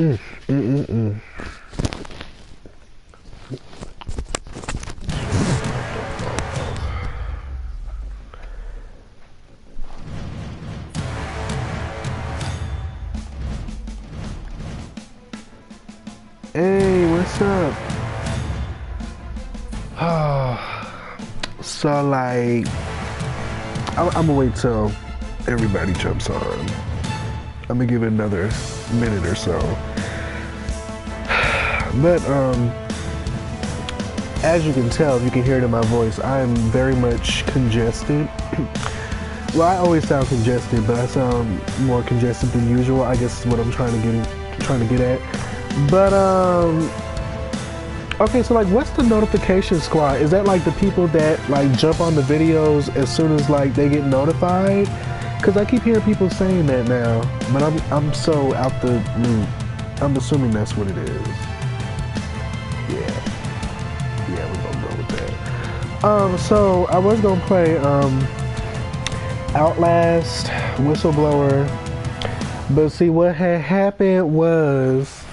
Mm, mm, mm, mm. Hey, what's up? So like, I'm gonna wait till everybody jumps on. I'm gonna give it another minute or so. But as you can tell, if you can hear it in my voice, I'm very much congested. Well, I always sound congested, but I sound more congested than usual. I guess is what I'm trying to get at. But okay, so like, what's the notification squad? Is that like the people that like jump on the videos as soon as like they get notified? Because I keep hearing people saying that now, but I'm so out the loop. I'm assuming that's what it is. Yeah, we're gonna go with that. So I was gonna play Outlast, Whistleblower, but see what had happened was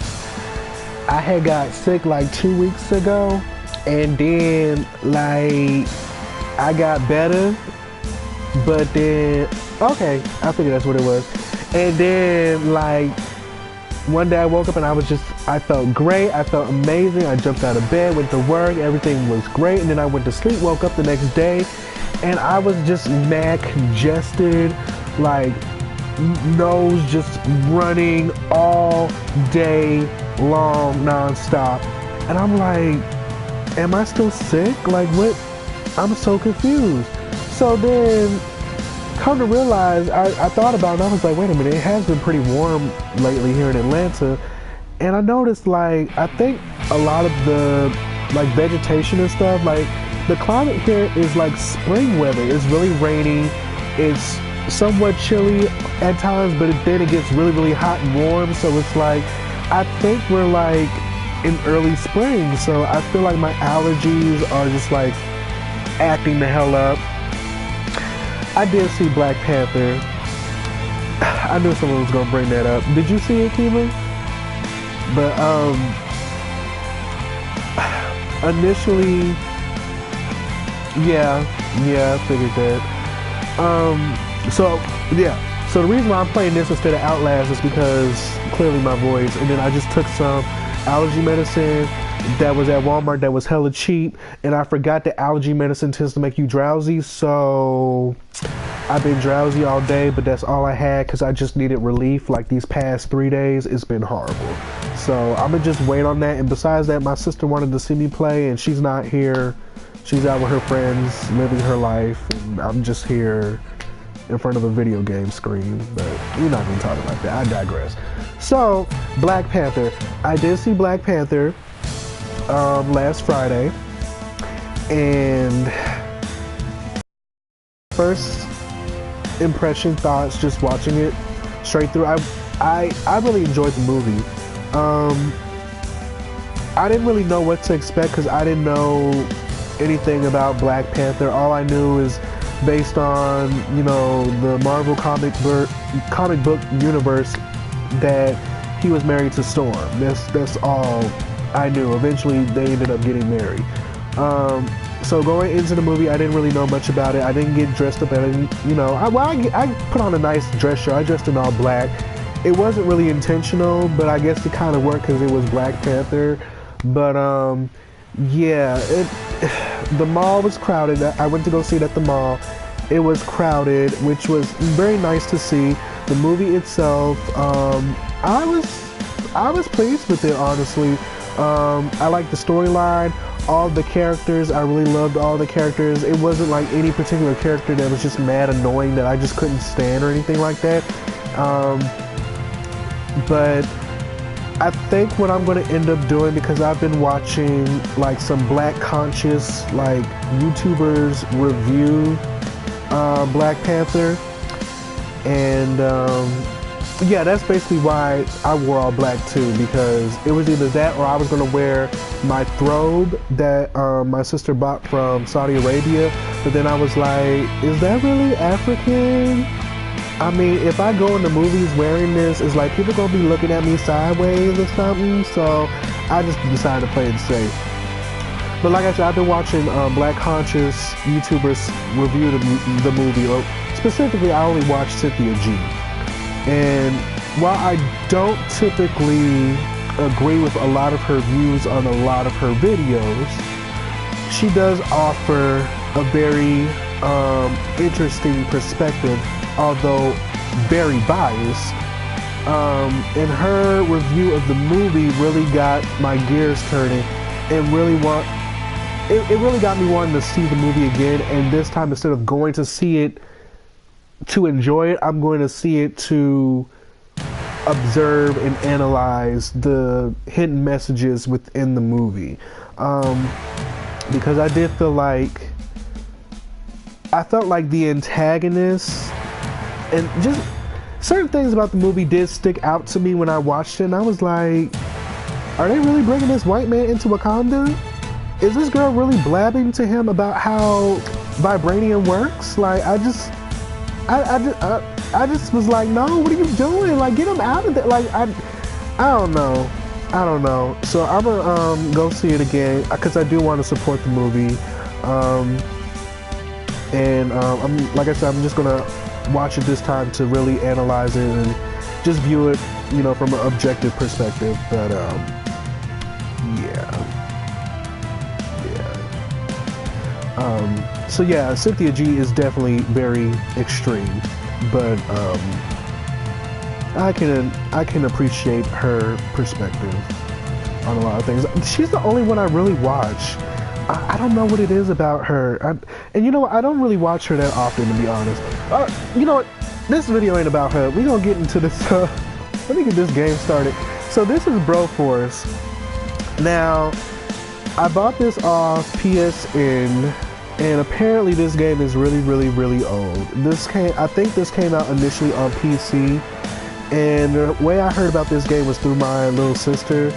I had got sick like 2 weeks ago, and then like I got better, but then okay, I figured that's what it was. And then like one day I woke up and I felt great, I felt amazing. I jumped out of bed, went to work, everything was great, and then I went to sleep, woke up the next day, and I was just mad congested, like nose just running all day long, non-stop. And I'm like, am I still sick? Like what? I'm so confused. So then come to realize, I thought about it and I was like, wait a minute, it has been pretty warm lately here in Atlanta. And I noticed like, I think a lot of the like vegetation and stuff, like the climate here is like spring weather. It's really rainy. It's somewhat chilly at times, but then it gets really, really hot and warm. So it's like, I think we're like in early spring. So I feel like my allergies are just like acting the hell up. I did see Black Panther. I knew someone was gonna bring that up. Did you see it, Keelan? But initially, yeah, I figured that. So the reason why I'm playing this instead of Outlast is because clearly my voice, and then I just took some allergy medicine that was at Walmart that was hella cheap, and I forgot that allergy medicine tends to make you drowsy, so I've been drowsy all day, but that's all I had because I just needed relief. Like these past 3 days, it's been horrible. So I'm gonna just wait on that. And besides that, my sister wanted to see me play, and she's not here. She's out with her friends, living her life, and I'm just here in front of a video game screen. But we're not gonna talk about that. I digress. So Black Panther. I did see Black Panther last Friday, and first impression thoughts just watching it straight through, I really enjoyed the movie. I didn't really know what to expect because I didn't know anything about Black Panther. All I knew is based on, you know, the Marvel comic book universe that he was married to Storm. That's all I knew. Eventually they ended up getting married. So going into the movie, I didn't really know much about it. I didn't get dressed up. I didn't, you know, I put on a nice dress shirt. I dressed in all black. It wasn't really intentional, but I guess it kind of worked because it was Black Panther. But yeah, the mall was crowded. I went to go see it at the mall. It was crowded, which was very nice to see. The movie itself, I was pleased with it, honestly. I liked the storyline. All the characters, I really loved all the characters. It wasn't like any particular character that was just mad annoying that I just couldn't stand or anything like that. But I think what I'm going to end up doing, because I've been watching like some black conscious like YouTubers review Black Panther, and yeah, that's basically why I wore all black too, because it was either that or I was going to wear my throbe that my sister bought from Saudi Arabia, but then I was like, is that really African? I mean, if I go in the movies wearing this, it's like people gonna be looking at me sideways or something. So I just decided to play it safe. But like I said, I've been watching Black conscious YouTubers review the movie. Or specifically, I only watch Cynthia G. And while I don't typically agree with a lot of her views on a lot of her videos, she does offer a very interesting perspective, although very biased. And her review of the movie really got my gears turning and it really got me wanting to see the movie again. And this time, instead of going to see it to enjoy it, I'm going to see it to observe and analyze the hidden messages within the movie. Because I felt like the antagonist and just certain things about the movie did stick out to me when I watched it, and I was like, are they really bringing this white man into Wakanda? Is this girl really blabbing to him about how vibranium works? Like, I just was like, no, what are you doing? Like, get him out of there. Like, I don't know. So I'm gonna go see it again because I do want to support the movie. I'm like I said, I'm just gonna watch it this time to really analyze it and just view it, you know, from an objective perspective. But so yeah, Cynthia G is definitely very extreme, but I can appreciate her perspective on a lot of things. She's the only one I really watch. I don't know what it is about her. And you know what? I don't really watch her that often, to be honest. You know what? This video ain't about her. We're gonna get into this. Let me get this game started. So this is Broforce. Now, I bought this off PSN, and apparently this game is really, really, really old. I think this came out initially on PC, and the way I heard about this game was through my little sister.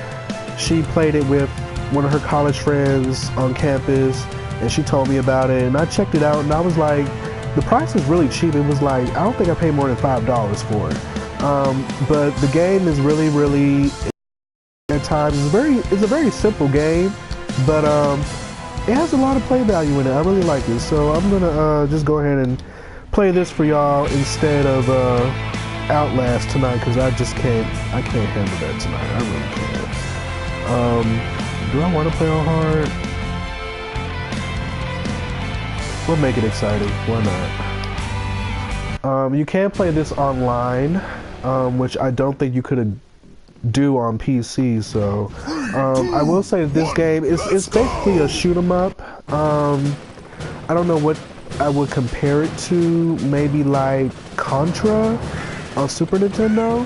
She played it with one of her college friends on campus, and she told me about it, and I checked it out, and I was like, the price is really cheap. It was like, I don't think I paid more than $5 for it. But the game is really, really, at times, it's a very simple game, but it has a lot of play value in it. I really like it, so I'm gonna just go ahead and play this for y'all instead of Outlast tonight, because I can't handle that tonight. I really can't. Do I want to play on hard? We'll make it exciting. Why not? You can play this online, which I don't think you could do on PC. So I will say that this game is basically a shoot 'em up. I don't know what I would compare it to. Maybe like Contra on Super Nintendo.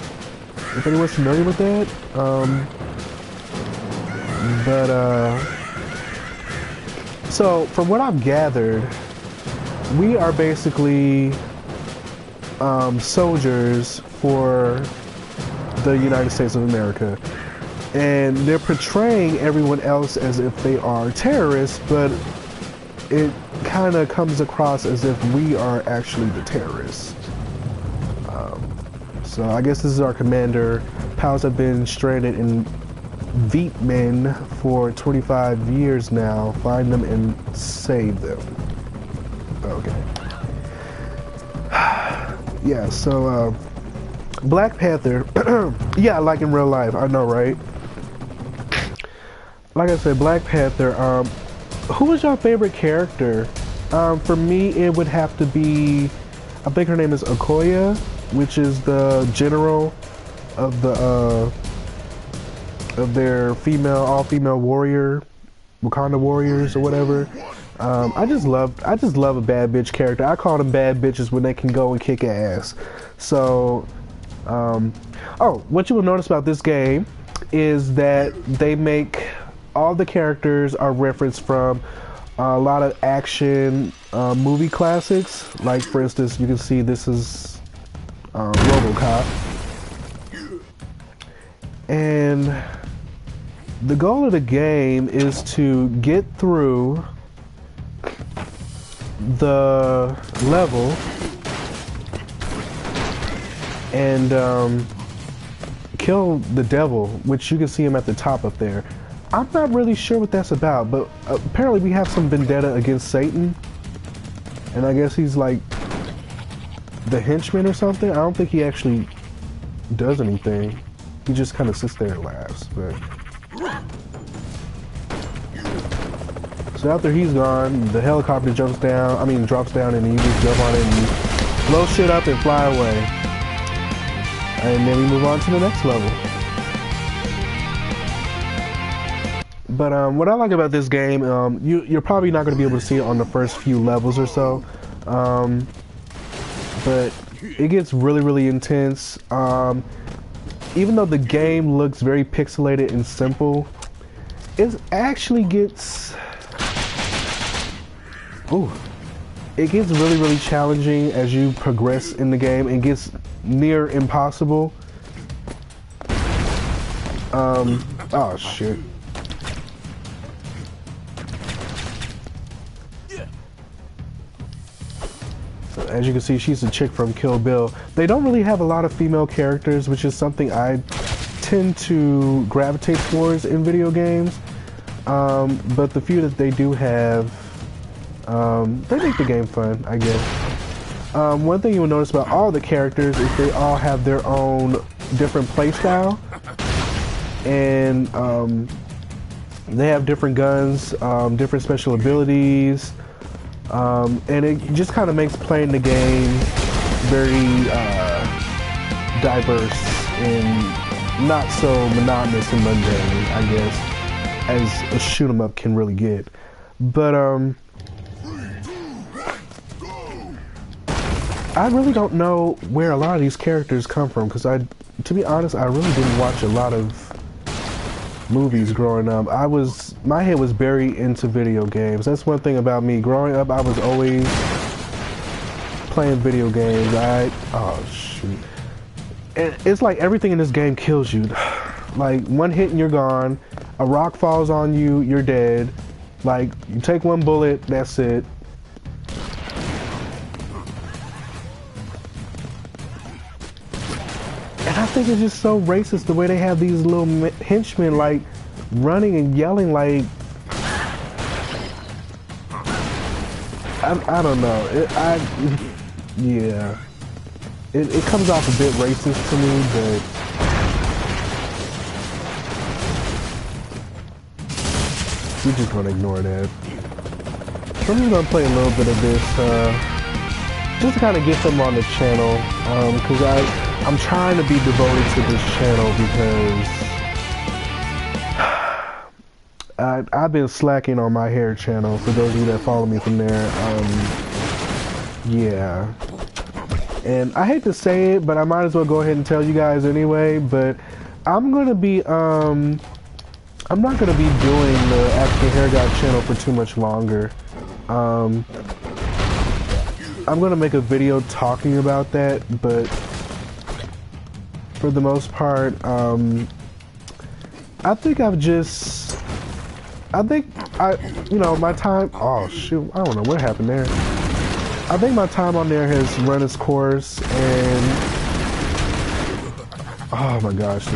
If anyone's familiar with that. So from what I've gathered, we are basically soldiers for the United States of America, and they're portraying everyone else as if they are terrorists, but it kind of comes across as if we are actually the terrorists. So I guess this is our commander. Pals have been stranded in Vietnam for 25 years now. Find them and save them. Okay. Yeah, so Black Panther. Yeah, like in real life. I know, right? Like I said, Black Panther. Who was your favorite character? For me, it would have to be, I think her name is Okoye, which is the general of the of their all-female warrior, Wakanda warriors or whatever. I just love a bad bitch character. I call them bad bitches when they can go and kick ass. So, oh, what you will notice about this game is that they make all the characters are referenced from a lot of action movie classics. Like, for instance, you can see this is RoboCop, and the goal of the game is to get through the level and kill the devil, which you can see him at the top up there. I'm not really sure what that's about, but apparently we have some vendetta against Satan, and I guess he's like the henchman or something. I don't think he actually does anything. He just kind of sits there and laughs. But so after he's gone, the helicopter drops down, and you just jump on it and blow shit up and fly away. And then we move on to the next level. But what I like about this game, you're probably not going to be able to see it on the first few levels or so. But it gets really, really intense. Even though the game looks very pixelated and simple, it actually gets... Ooh. It gets really, really challenging as you progress in the game. It gets near impossible. Oh shit. So as you can see, she's a chick from Kill Bill. They don't really have a lot of female characters, which is something I tend to gravitate towards in video games. But the few that they do have, they make the game fun, I guess. One thing you'll notice about all the characters is they all have their own different playstyle, and they have different guns, different special abilities, and it just kind of makes playing the game very diverse and not so monotonous and mundane, I guess, as a shoot 'em up can really get. But I really don't know where a lot of these characters come from, because to be honest, I really didn't watch a lot of movies growing up. My head was very into video games. That's one thing about me. Growing up, I was always playing video games. Oh shoot. And it's like everything in this game kills you. Like one hit and you're gone. A rock falls on you, you're dead. Like you take one bullet, that's it. And I think it's just so racist the way they have these little henchmen like running and yelling like, I don't know. Yeah. It comes off a bit racist to me, but we're just gonna ignore that. So I'm just gonna play a little bit of this, just to kind of get them on the channel, because I'm trying to be devoted to this channel because I've been slacking on my hair channel. For those of you that follow me from there, yeah. And I hate to say it, but I might as well go ahead and tell you guys anyway. But I'm gonna be I'm not gonna be doing the African Hair God channel for too much longer. I'm gonna make a video talking about that, but for the most part, I think my time, oh shoot, I don't know what happened there. I think my time on there has run its course, and oh my gosh,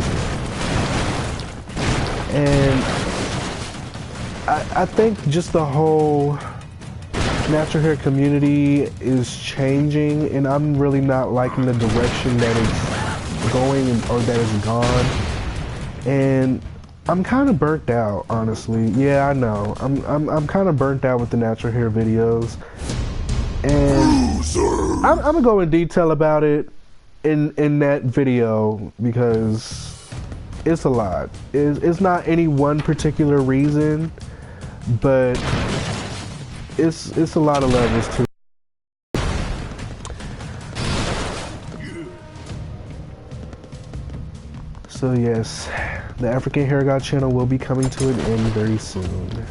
and I think just the whole natural hair community is changing, and I'm really not liking the direction that it's going or that it's gone, and I'm kind of burnt out, honestly. Yeah, I know. I'm kind of burnt out with the natural hair videos, and I'm gonna go in detail about it in that video because it's a lot. It's not any one particular reason, but it's a lot of levels to it. So yes, the African Hair God channel will be coming to an end very soon.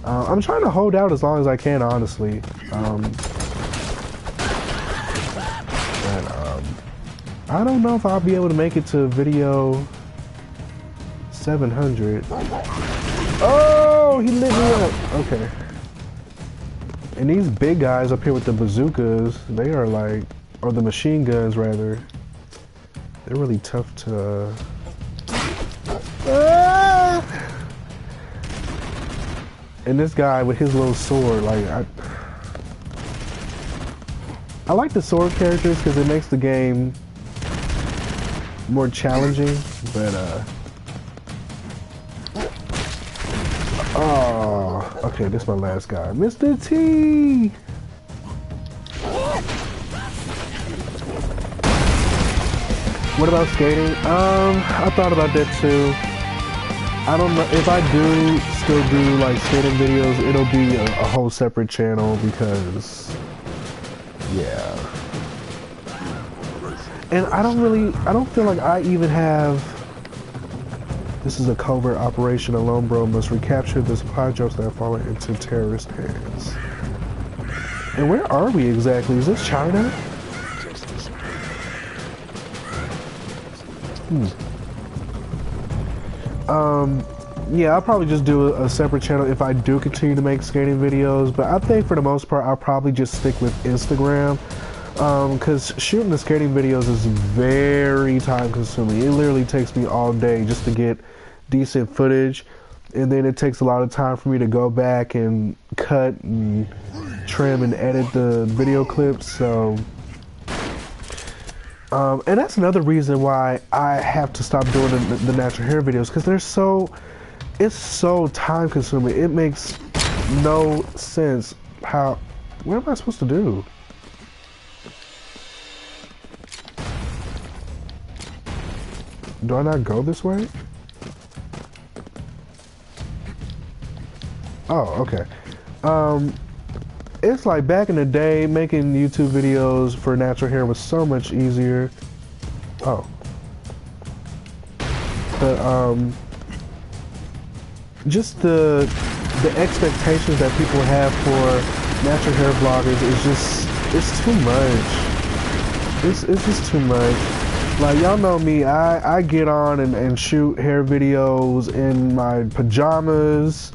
I'm trying to hold out as long as I can, honestly. I don't know if I'll be able to make it to video 700. Oh, he lit me up. Okay. And these big guys up here with the bazookas, they are like, or the machine guns rather, They're really tough to... Ah! And this guy with his little sword, like, I like the sword characters because it makes the game more challenging, but oh, okay, this is my last guy, Mr. T. What about skating? I thought about that too. I don't know if I do still do like skating videos. It'll be a whole separate channel because, yeah. And I don't feel like I even have. This is a covert operation. A lone bro must recapture the supply drops that have fallen into terrorist hands. And where are we exactly? Is this China? Yeah, I'll probably just do a separate channel if I do continue to make skating videos, but I think for the most part I'll probably just stick with Instagram, because shooting the skating videos is very time consuming. It literally takes me all day just to get decent footage, and then it takes a lot of time for me to go back and cut and trim and edit the video clips, so and that's another reason why I have to stop doing the natural hair videos, because it's so time consuming. It makes no sense how, what am I supposed to do? Do I not go this way? Oh, okay. It's like back in the day, making YouTube videos for natural hair was so much easier. Oh. But, just the expectations that people have for natural hair vloggers is just, it's too much. It's just too much. Like, y'all know me, I get on and shoot hair videos in my pajamas,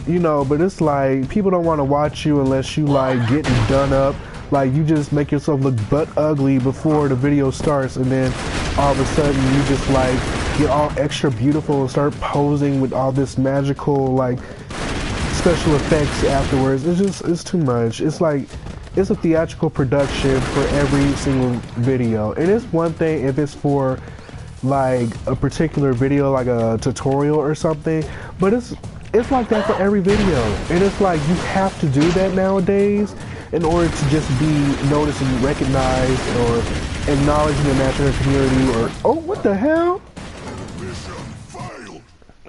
you know, but it's like, people don't want to watch you unless you like getting done up. Like, you just make yourself look butt ugly before the video starts, and then all of a sudden you just like get all extra beautiful and start posing with all this magical like special effects afterwards. It's too much. It's like, it's a theatrical production for every single video. And it's one thing if it's for like a particular video, like a tutorial or something, but it's like that for every video. And it's like, you have to do that nowadays in order to just be noticed and recognized or acknowledged in the natural hair community. Or, oh, what the hell?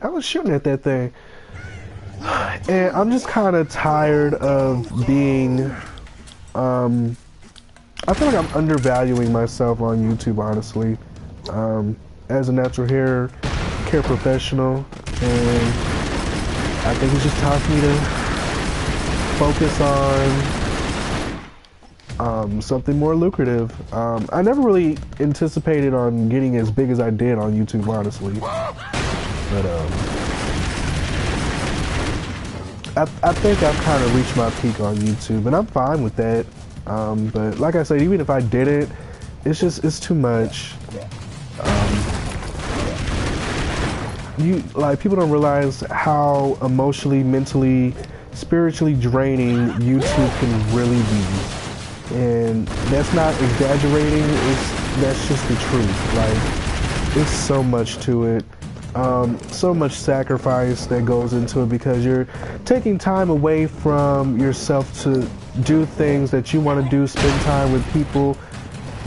I was shooting at that thing. And I'm just kind of tired of being, I feel like I'm undervaluing myself on YouTube, honestly, as a natural hair care professional, and I think it's just time for me to focus on something more lucrative. I never really anticipated on getting as big as I did on YouTube, honestly, but I think I've kind of reached my peak on YouTube, and I'm fine with that. But like I said, even if I didn't, it's too much. People don't realize how emotionally, mentally, spiritually draining YouTube can really be. And that's not exaggerating, that's just the truth. Like, it's so much to it. So much sacrifice that goes into it, because you're taking time away from yourself to do things that you want to do, spend time with people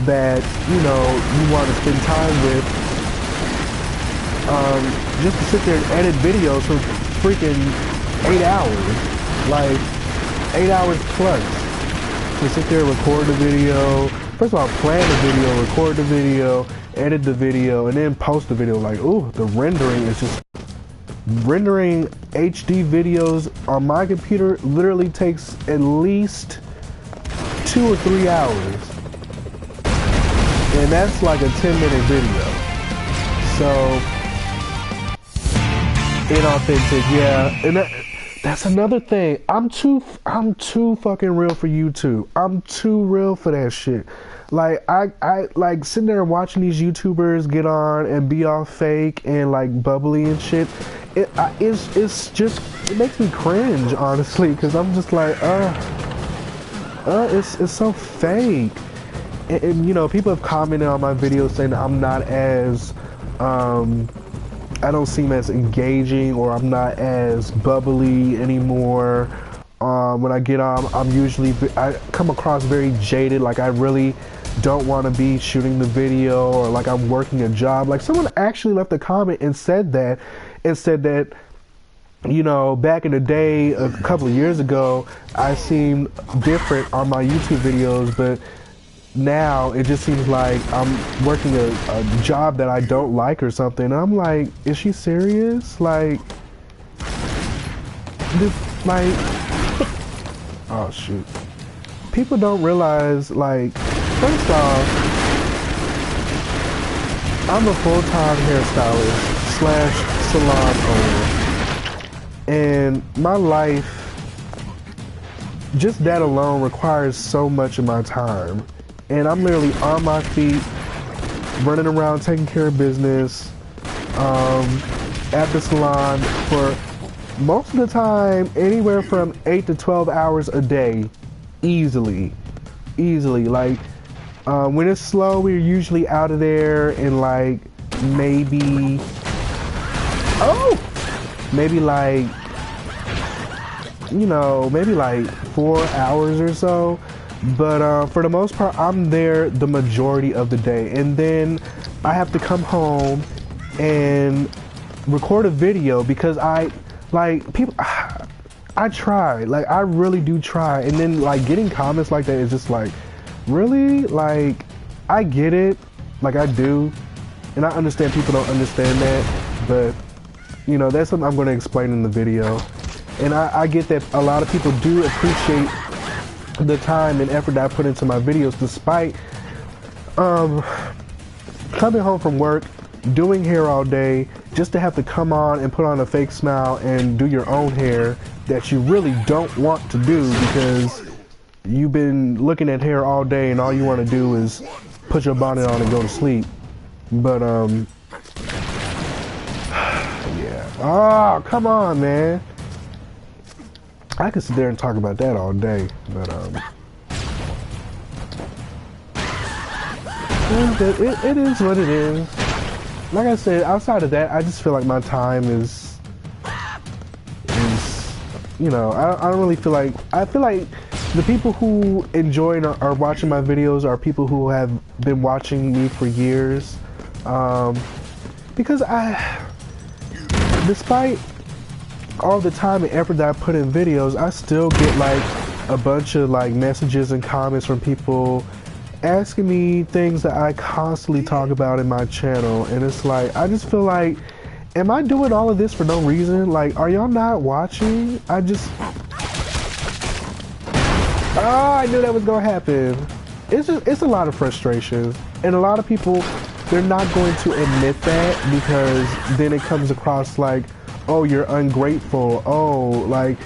that, you know, you want to spend time with, just to sit there and edit videos for freaking 8 hours, like 8 hours plus, to sit there and record the video. First of all, plan the video, record the video, edit the video, and then post the video. Like, ooh, the rendering is just, rendering HD videos on my computer literally takes at least 2 or 3 hours, and that's like a 10-minute video. So inauthentic, yeah. And That's another thing. I'm too fucking real for YouTube. I'm too real for that shit. Like I like sitting there watching these YouTubers get on and be all fake and like bubbly and shit. It's just it makes me cringe honestly because I'm just like it's so fake. And you know, people have commented on my videos saying that I'm not as I don't seem as engaging or I'm not as bubbly anymore. When I get on, I come across very jaded, like I really don't want to be shooting the video or like I'm working a job. Like someone actually left a comment and said that, you know, back in the day, a couple of years ago, I seemed different on my YouTube videos, but now it just seems like I'm working a job that I don't like or something. And I'm like, is she serious? Like, oh shoot. People don't realize, like, first off, I'm a full-time hairstylist / salon owner. And my life, just that alone requires so much of my time. And I'm literally on my feet, running around, taking care of business, at the salon for most of the time, anywhere from 8 to 12 hours a day, easily. Like, when it's slow, we're usually out of there in like maybe like, you know, maybe like 4 hours or so. But for the most part, I'm there the majority of the day. And then I have to come home and record a video because I try. Like, I really do try. And then, like, getting comments like that is just like, really? Like, I get it. Like, I do. And I understand people don't understand that. But, you know, that's something I'm going to explain in the video. And I get that a lot of people do appreciate the time and effort that I put into my videos, despite coming home from work, doing hair all day, just to have to come on and put on a fake smile and do your own hair that you really don't want to do because you've been looking at hair all day and all you want to do is put your bonnet on and go to sleep. But yeah. Oh, come on, man. I could sit there and talk about that all day, but it is what it is. Like I said, outside of that, I just feel like my time is you know, I don't really feel like, I feel like the people who enjoy and are watching my videos are people who have been watching me for years, because despite all the time and effort that I put in videos, I still get like a bunch of like messages and comments from people asking me things that I constantly talk about in my channel, and it's like, I just feel like, am I doing all of this for no reason? Like, are y'all not watching? I knew that was gonna happen. It's a lot of frustration, and a lot of people, they're not going to admit that because then it comes across like, oh, you're ungrateful. Oh, like,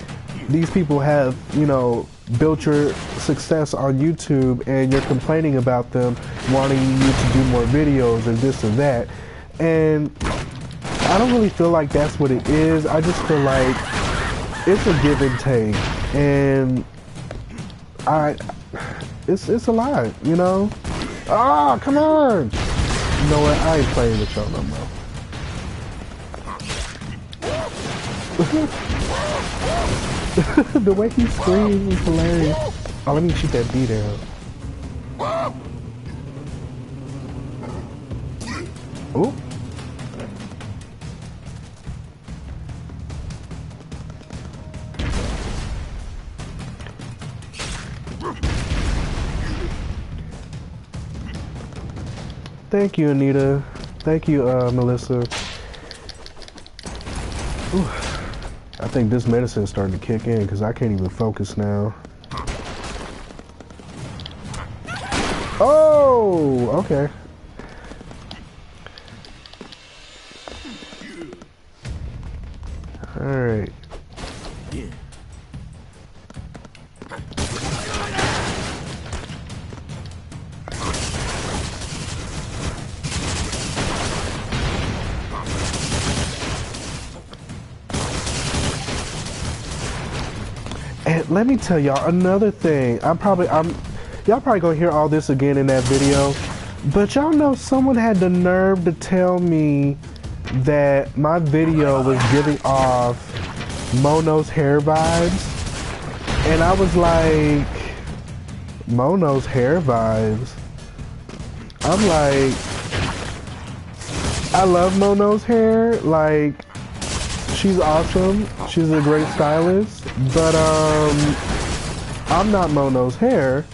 these people have, you know, built your success on YouTube and you're complaining about them wanting you to do more videos and this and that. And I don't really feel like that's what it is. I just feel like it's a give and take. And it's a lot, you know? Ah, oh, come on! You know what? I ain't playing with y'all no more. The way he screams is hilarious. Oh, let me shoot that bee down. Oh. Thank you, Anita. Thank you, Melissa. Ooh. I think this medicine is starting to kick in because I can't even focus now. Oh, okay. All right. And let me tell y'all another thing. Y'all probably gonna hear all this again in that video, but y'all know someone had the nerve to tell me that my video was giving off Mono's hair vibes, and I was like, Mono's hair vibes? I'm like, I love Mono's hair, like, she's awesome, she's a great stylist, but I'm not Mono's hair,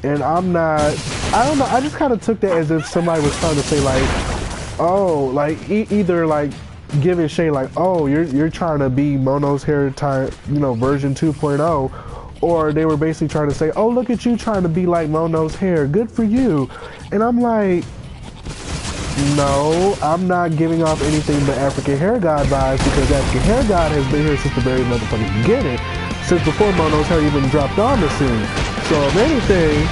and I don't know, I just kind of took that as if somebody was trying to say like, oh, like either like giving shade like, oh, you're trying to be Mono's hair type, you know, version 2.0, or they were basically trying to say, oh, look at you trying to be like Mono's hair, good for you. And I'm like, no, I'm not giving off anything but African Hair God vibes, because African Hair God has been here since the very motherfucking beginning, since before Mono's hair even dropped on the scene. So if anything,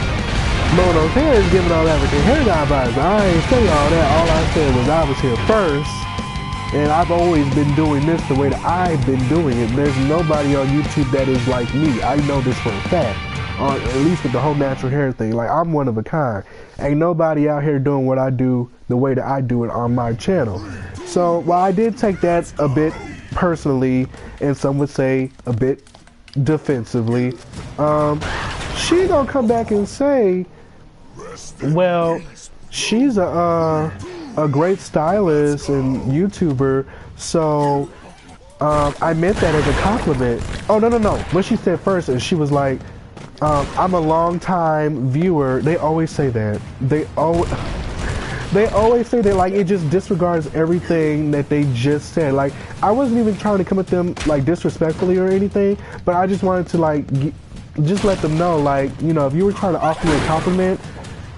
Mono's hair is giving all African Hair God vibes. I ain't say all that. All I said was I was here first, and I've always been doing this the way that I've been doing it. There's nobody on YouTube that is like me. I know this for a fact. At least with the whole natural hair thing. Like, I'm one of a kind. Ain't nobody out here doing what I do the way that I do it on my channel. So while I did take that a bit personally, and some would say a bit defensively, she gonna come back and say, well, she's a great stylist and YouTuber, so I meant that as a compliment. Oh, no. What she said first is she was like, I'm a long time viewer. They always say that. They always say that, like, it just disregards everything that they just said. Like, I wasn't even trying to come at them like disrespectfully or anything, but I just wanted to like just let them know, like, you know, if you were trying to offer me a compliment,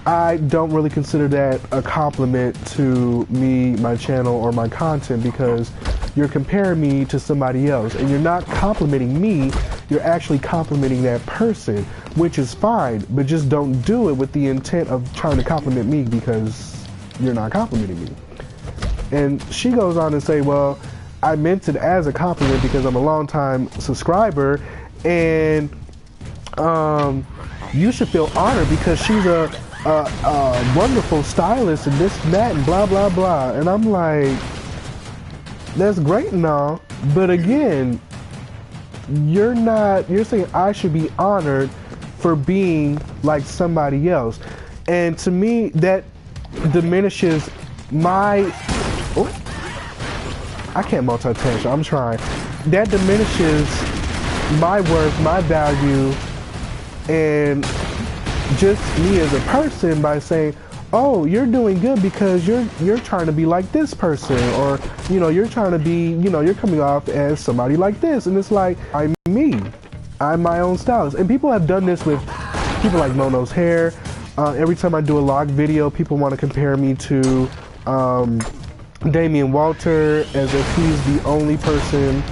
I don't really consider that a compliment to me, my channel, or my content, because you're comparing me to somebody else, and you're not complimenting me, you're actually complimenting that person, which is fine, but just don't do it with the intent of trying to compliment me, because you're not complimenting me. And she goes on to say, well, I meant it as a compliment because I'm a long-time subscriber, and you should feel honored because she's a wonderful stylist and this and that and blah blah blah. And I'm like, that's great and all, but again, you're saying I should be honored for being like somebody else, and to me that diminishes my I can't multitask, I'm trying. That diminishes my worth, my value, and just me as a person by saying, oh, you're doing good because you're trying to be like this person, or, you know, you're trying to be, you know, you're coming off as somebody like this. And it's like, I'm me. I'm my own stylist. And people have done this with people like Mono's hair. Every time I do a log video, people want to compare me to Damian Walter, as if he's the only person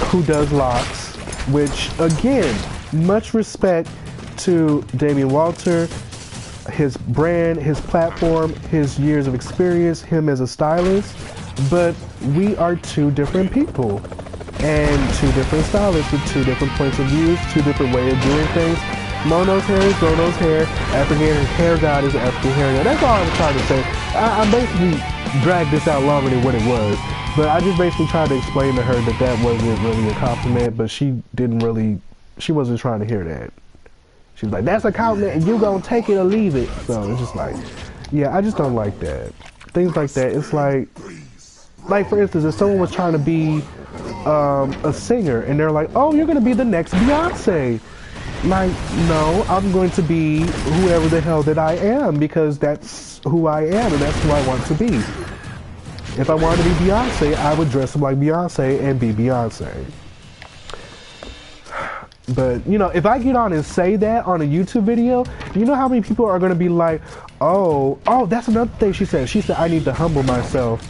who does locks, which, again, much respect to Damian Walter, his brand, his platform, his years of experience, him as a stylist, but we are two different people and two different stylists with two different points of views, two different ways of doing things. Mono's hair is Mono's hair, African Hair God is African Hair God. That's all I'm trying to say. I basically dragged this out longer than what it was, but I just basically tried to explain to her that that wasn't really a compliment, but she wasn't trying to hear that. She was like, that's a compliment and you gonna take it or leave it. So it's just like, yeah, I just don't like that. Things like that, it's like for instance, if someone was trying to be a singer and they're like, oh, you're gonna be the next Beyonce. Like, no, I'm going to be whoever the hell that I am, because that's who I am and that's who I want to be. If I wanted to be Beyonce, I would dress up like Beyonce and be Beyonce. But, you know, if I get on and say that on a YouTube video, you know how many people are going to be like, oh, that's another thing she said. She said, I need to humble myself.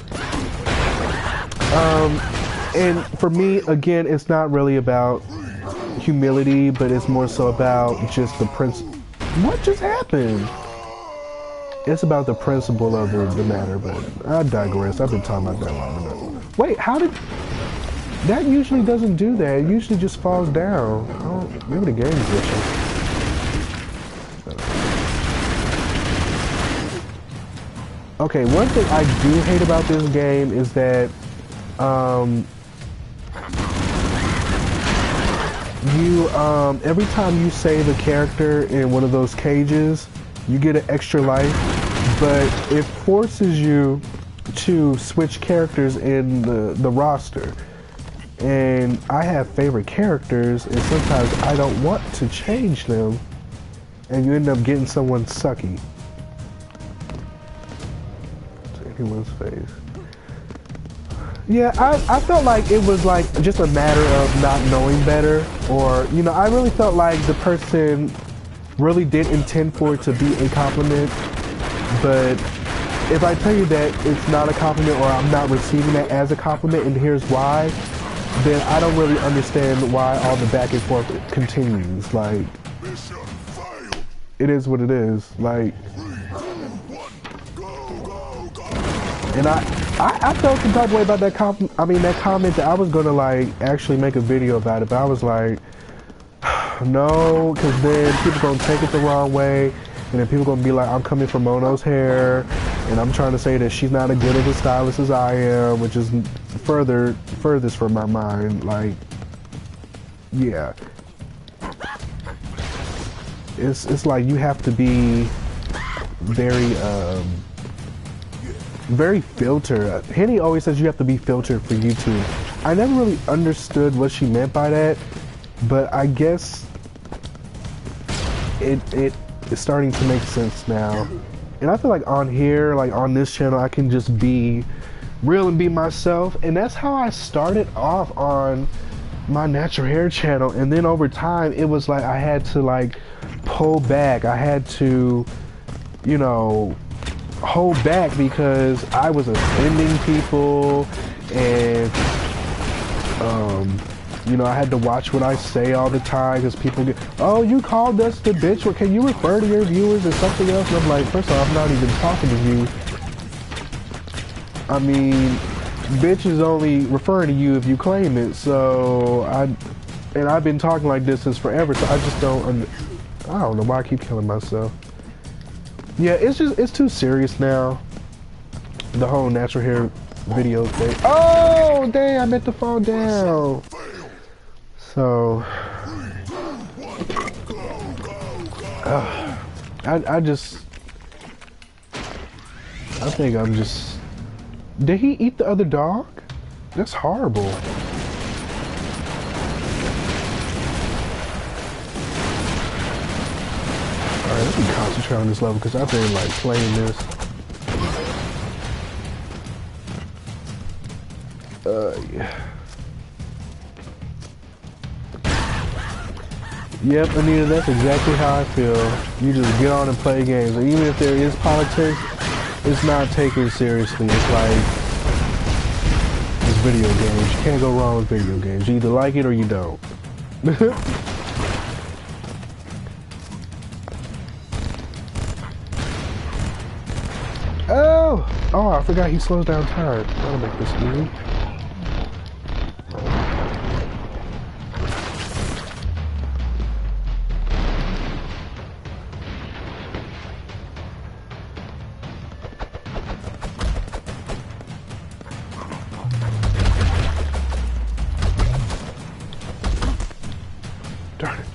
And for me, again, it's not really about humility, but it's more so about just the principle. What just happened? It's about the principle of the matter, but I digress. I've been talking about that long enough. Wait, how did... That usually doesn't do that. It usually just falls down. Oh, maybe the game's glitching. Okay, one thing I do hate about this game is that every time you save a character in one of those cages, you get an extra life, but it forces you to switch characters in the roster. And I have favorite characters, and sometimes I don't want to change them, and you end up getting someone sucky. To anyone's face. Yeah, I felt like it was like just a matter of not knowing better, or, you know, I really felt like the person really did intend for it to be a compliment, but if I tell you that it's not a compliment, or I'm not receiving that as a compliment, and here's why, then I don't really understand why all the back and forth continues. Like, it is what it is. Like, and I felt some type of way about that that comment that I was gonna like actually make a video about it, but I was like, no, because then people gonna take it the wrong way, and then people gonna be like, I'm coming from Mono's hair, and I'm trying to say that she's not as good of a stylist as I am, which is furthest from my mind. Like, yeah, it's like you have to be very filtered. Henny always says you have to be filtered for YouTube. I never really understood what she meant by that, but I guess it is starting to make sense now. And I feel like on here, like on this channel, I can just be real and be myself. And that's how I started off on my natural hair channel. And then over time, it was like I had to like pull back. I had to, you know, hold back because I was offending people, and you know, I had to watch what I say all the time because people get, oh, you called us the bitch, or can you refer to your viewers or something else? And I'm like, first of all, I'm not even talking to you. I mean, bitch is only referring to you if you claim it. So I've been talking like this since forever, so I just don't know why I keep killing myself. Yeah, it's too serious now. The whole natural hair video thing. Oh, dang, I meant to fall down. So, I think I'm just... Did he eat the other dog? That's horrible. Alright, let me concentrate on this level because I've been like playing this. Yeah. Yep, Anita, that's exactly how I feel. You just get on and play games. And even if there is politics, it's not taken seriously. It's like, it's video games. You can't go wrong with video games. You either like it or you don't. Oh, I forgot he slows down time. That'll make this easy. Darn it.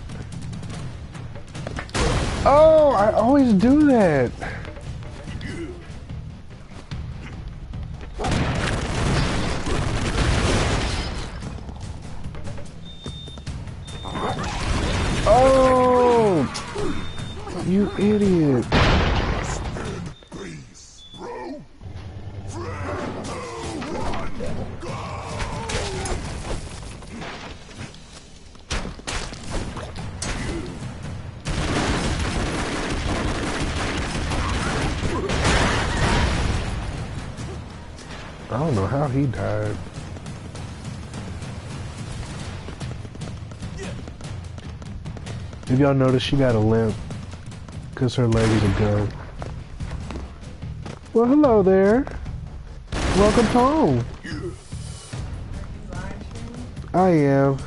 Oh, I always do that. Oh, you idiot. I don't know how he died. If y'all notice, she got a limp because her leg is a gun. Well, hello there. Welcome home. I am.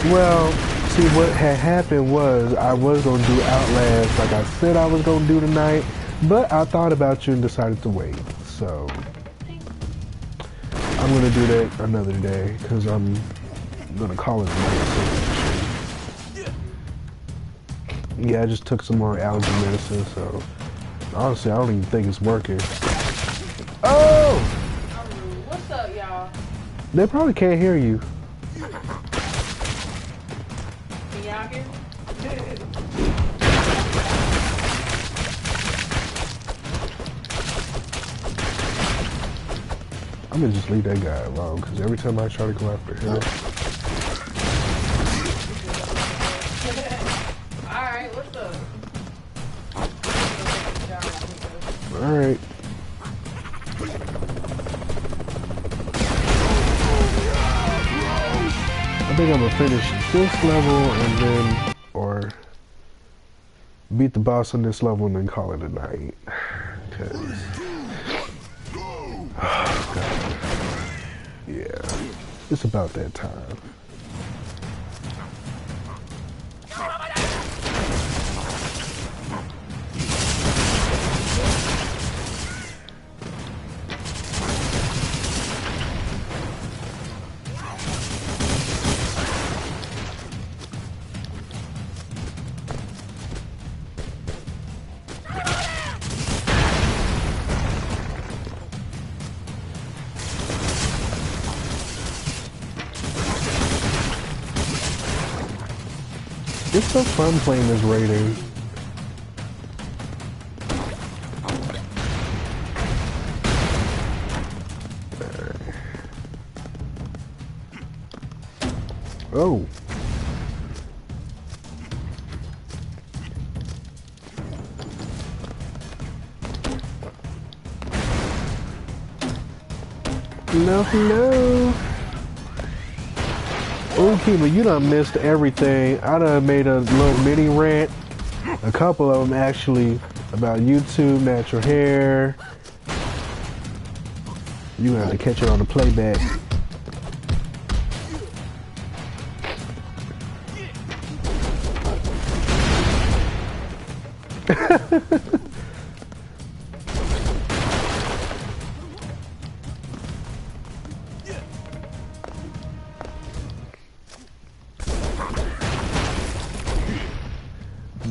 Well, see, what had happened was I was going to do Outlast like I said I was going to do tonight, but I thought about you and decided to wait. So I'm going to do that another day because I'm going to call it a night. Yeah, I just took some more allergy medicine, so honestly, I don't even think it's working. Oh! What's up, y'all? They probably can't hear you. Can y'all hear me? I'm gonna just leave that guy alone, because every time I try to go after him... Alright, what's up? Alright. I think I'm gonna finish this level and then, or beat the boss on this level and then call it a night. Cause, oh God. Yeah, it's about that time. It's so fun playing this raiding. Oh. Hello. Oh, Kiba, you done missed everything. I done made a little mini rant, a couple of them actually, about YouTube, natural hair. You gonna have to catch it on the playback.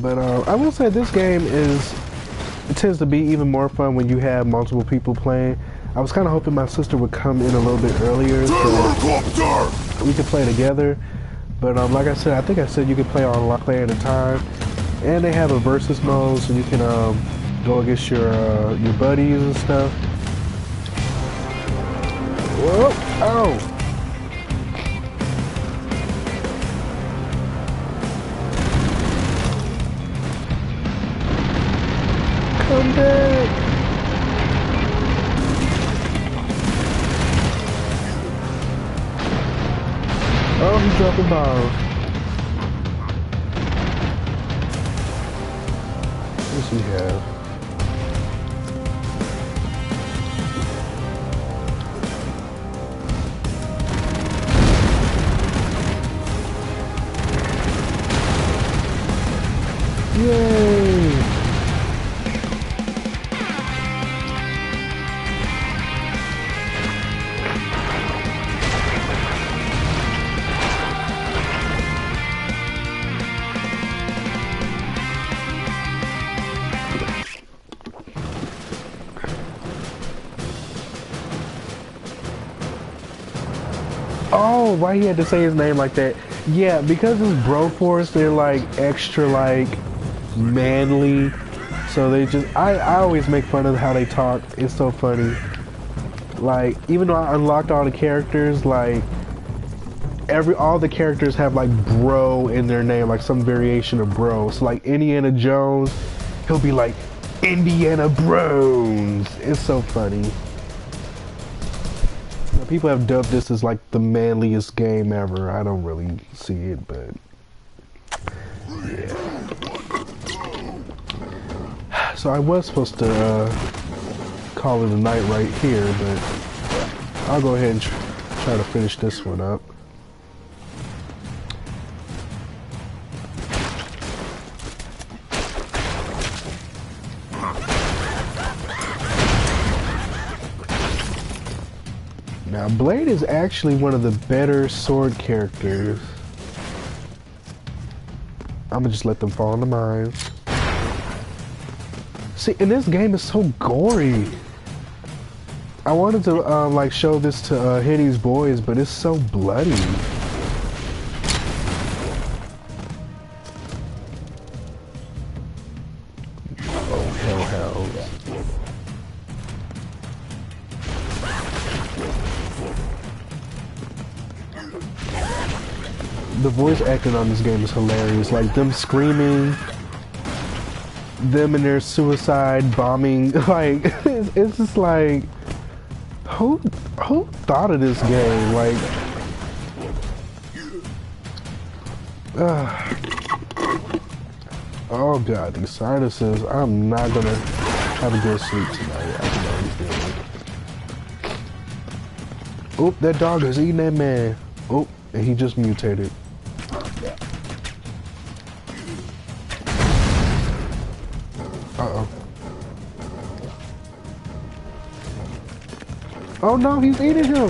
But I will say this game it tends to be even more fun when you have multiple people playing. I was kind of hoping my sister would come in a little bit earlier so we could play together. But like I said, I think I said you could play on one player at a time. And they have a versus mode so you can go against your buddies and stuff. Whoa! Oh! Come back! Oh, he's dropping bombs. What does he have? Yay! Oh, why he had to say his name like that? Yeah, because it's Broforce, they're like extra like manly. So they just, I always make fun of how they talk. It's so funny. Like, even though I unlocked all the characters, like all the characters have like bro in their name, like some variation of bro. So like Indiana Jones, he'll be like Indiana Bros. It's so funny. People have dubbed this as like the manliest game ever. I don't really see it, but yeah. So I was supposed to call it a night right here, but I'll go ahead and try to finish this one up. Now, Blade is actually one of the better sword characters. I'm gonna just let them fall in the mines. See, and this game is so gory. I wanted to like show this to Hitty's boys, but it's so bloody. Oh, hell. The voice acting on this game is hilarious. Like them screaming, them and their suicide bombing. Like it's just like, who thought of this game? Like, oh god, these sinuses. I'm not gonna have a good sleep tonight. I can already feel it. Oop, that dog is eating that man. Oop, and he just mutated. Uh-oh. Oh no, he's eating him!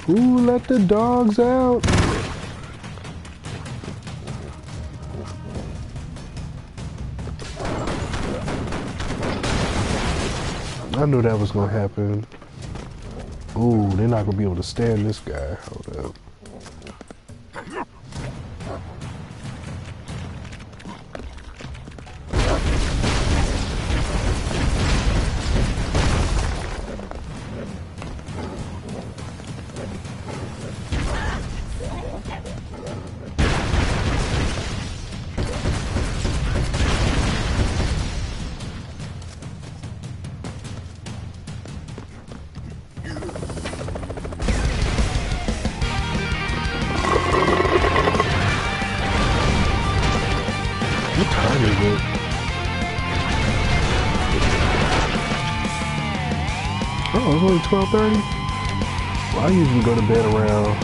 Ooh, let the dogs out! I knew that was gonna happen. Ooh, they're not gonna be able to stand this guy. Hold up. What time is it? Oh, it's only 12:30? Well, I usually go to bed around...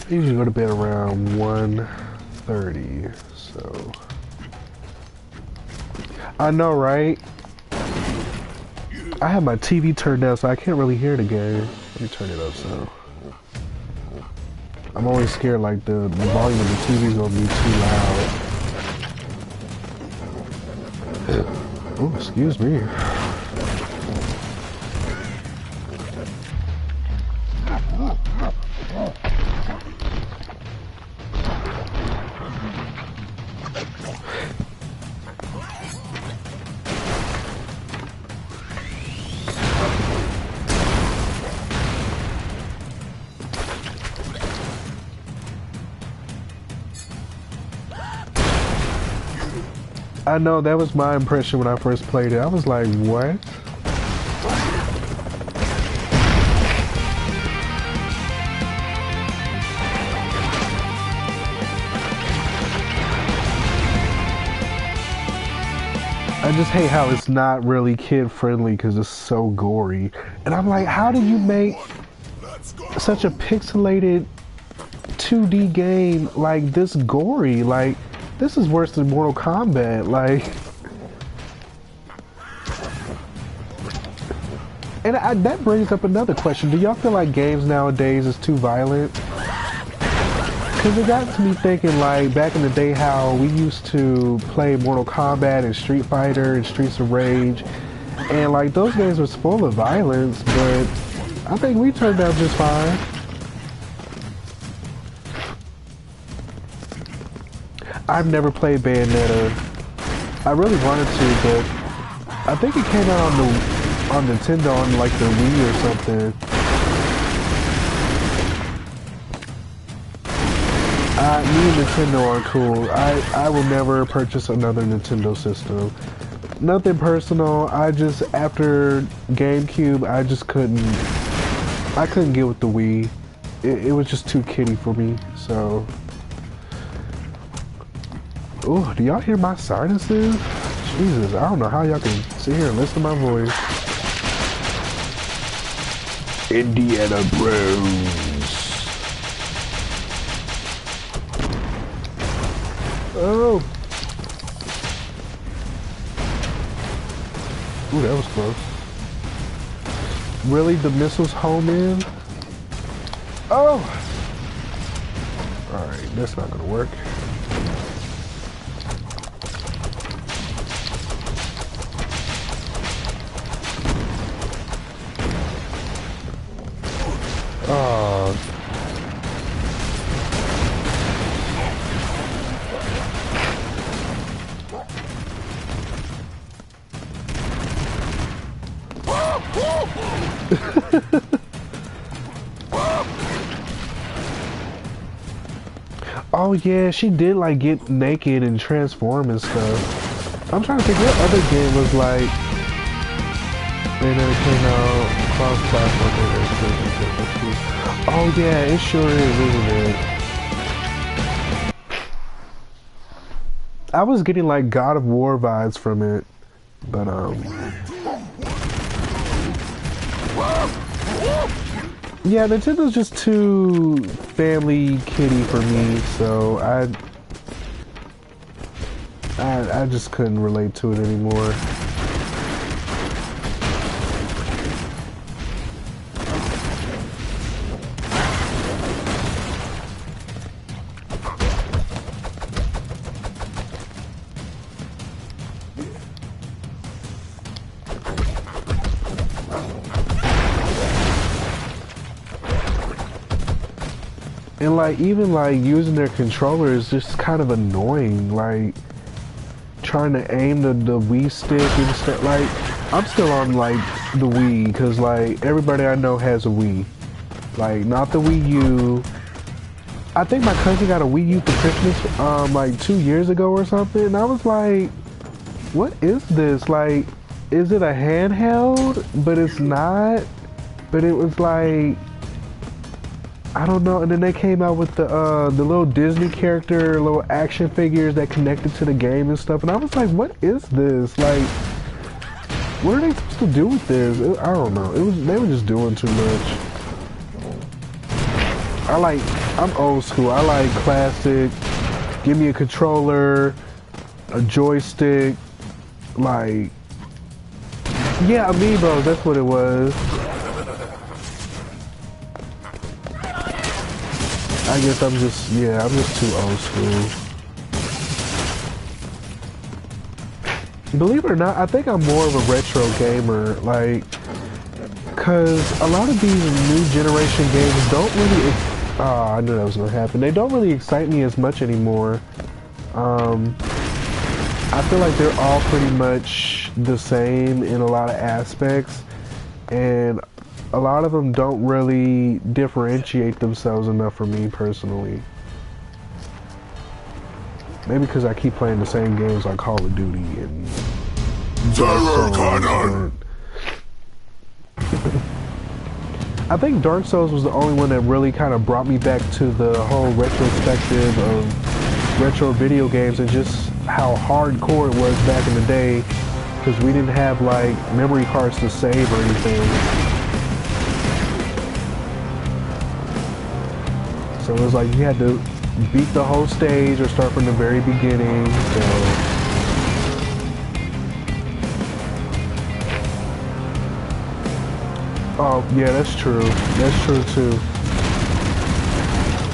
I usually go to bed around 1:30, so... I know, right? I have my TV turned down, so I can't really hear the game. Let me turn it up, so... I'm always scared, like, the volume of the TV is gonna be too loud. Oh, excuse me. I know, that was my impression when I first played it. I was like, what? I just hate how it's not really kid friendly because it's so gory. And I'm like, how do you make such a pixelated 2D game like this gory? Like, this is worse than Mortal Kombat, like... And that brings up another question. Do y'all feel like games nowadays is too violent? Because it got to me thinking, like, back in the day how we used to play Mortal Kombat and Street Fighter and Streets of Rage. And, like, those games were full of violence, but I think we turned out just fine. I've never played Bayonetta. I really wanted to, but I think it came out on Nintendo on like the Wii or something. Me and Nintendo aren't cool. I will never purchase another Nintendo system. Nothing personal. I just, after GameCube, I couldn't get with the Wii. It was just too kiddie for me, so. Oh, do y'all hear my sinuses? Jesus, I don't know how y'all can sit here and listen to my voice. Indiana Bros. Oh. Ooh, that was close. Really, the missiles home in? Oh! Alright, that's not gonna work. Oh. Oh yeah, she did like get naked and transform and stuff. I'm trying to think what other game was like. And then it came out cross-platform. Oh yeah, it sure is, isn't it? I was getting like God of War vibes from it, but yeah, Nintendo's just too family kiddie for me, so I just couldn't relate to it anymore. And like even like using their controller is just kind of annoying. Like trying to aim the Wii stick and stuff. Like I'm still on like the Wii because like everybody I know has a Wii. Like not the Wii U. I think my cousin got a Wii U for Christmas like 2 years ago or something. And I was like, what is this? Like, is it a handheld? But it's not. But it was like, I don't know, and then they came out with the little Disney character, little action figures that connected to the game and stuff, and I was like, what is this? Like, what are they supposed to do with this? I don't know. They were just doing too much. I'm old school. I like classic. Give me a controller, a joystick, like, yeah, Amiibo, that's what it was. I guess I'm just too old school. Believe it or not, I think I'm more of a retro gamer, like, cause a lot of these new generation games don't really, I knew that was gonna happen. They don't really excite me as much anymore. I feel like they're all pretty much the same in a lot of aspects, and a lot of them don't really differentiate themselves enough for me personally. Maybe because I keep playing the same games like Call of Duty and Dark Souls. I think Dark Souls was the only one that really kind of brought me back to the whole retrospective of retro video games and just how hardcore it was back in the day, because we didn't have like memory cards to save or anything. So it was like you had to beat the whole stage or start from the very beginning. So oh yeah, that's true. That's true too.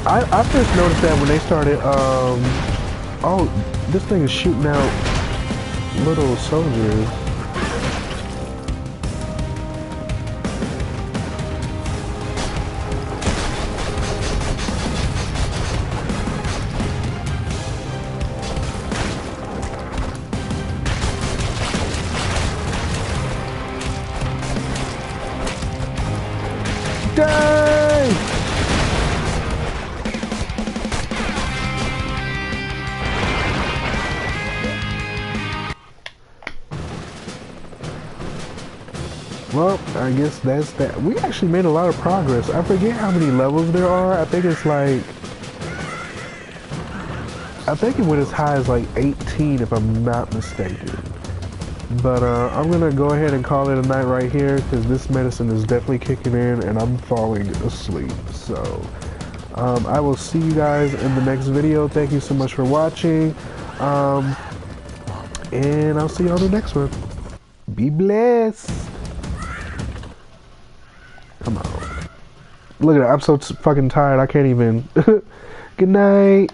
I first noticed that when they started oh, this thing is shooting out little soldiers. Die! Well, I guess that's that. We actually made a lot of progress. I forget how many levels there are. I think it's like, I think it went as high as like 18 if I'm not mistaken. But I'm gonna go ahead and call it a night right here because this medicine is definitely kicking in and I'm falling asleep. So I will see you guys in the next video. Thank you so much for watching. And I'll see you on the next one. Be blessed. Come on. Look at that. I'm so fucking tired. I can't even. Good night.